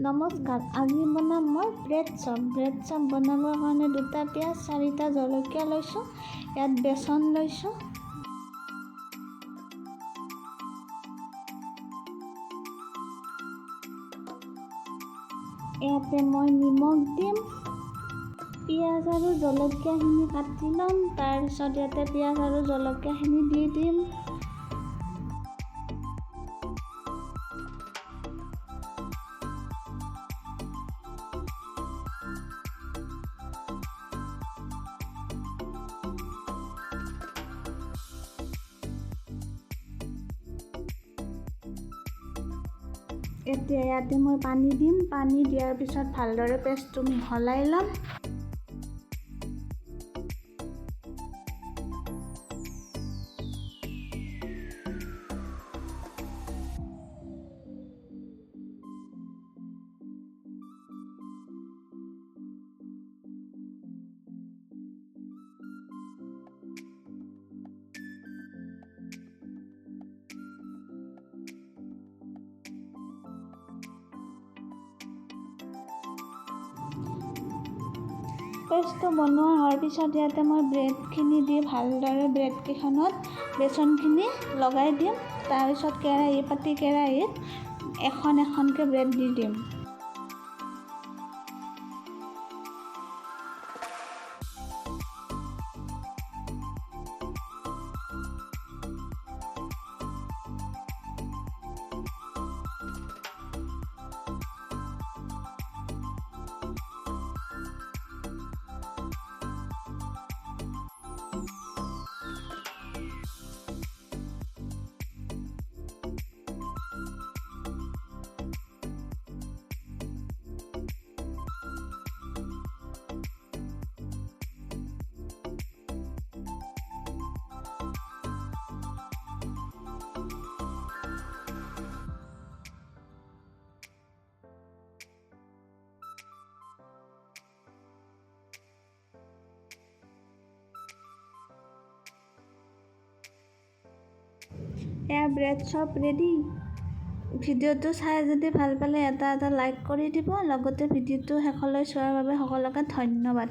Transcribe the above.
নমস্কাৰ, আজি বনাম মই ব্ৰেড চপ। ব্ৰেড চপ বনাবৰ কাৰণে 2টা পিঁয়াজ, 4টা জলকীয়া লৈছোঁ। ইয়াত বেচন লৈছোঁ। ইয়াতে মই নিমখ দিম। পিঁয়াজ আৰু জলকীয়াখিনি কাটি ল'ম। তাৰপিছত ইয়াতে পিঁয়াজ আৰু জলকীয়াখিনি দি দিম। এতিয়া ইয়াতে মই পানী দিম। পানী দিয়াৰ পিছত ভালদৰে পেষ্টটো মিহলাই ল'ম। পেষ্টটো বনোৱা হোৱাৰ পিছত ইয়াতে মই ব্ৰেডখিনি দি ভালদৰে ব্ৰেডকেইখনত বেচনখিনি লগাই দিম। তাৰপিছত কেৰাহীত এখন-এখনকৈ ব্ৰেড দি দিম। এয়া ব্ৰেড চপ ৰেডি। ভিডিঅ'টো চাই যদি ভাল পালে এটা লাইক কৰি দিব। লগতে ভিডিঅ'টো শেষলৈ চোৱাৰ বাবে সকলোকে ধন্যবাদ।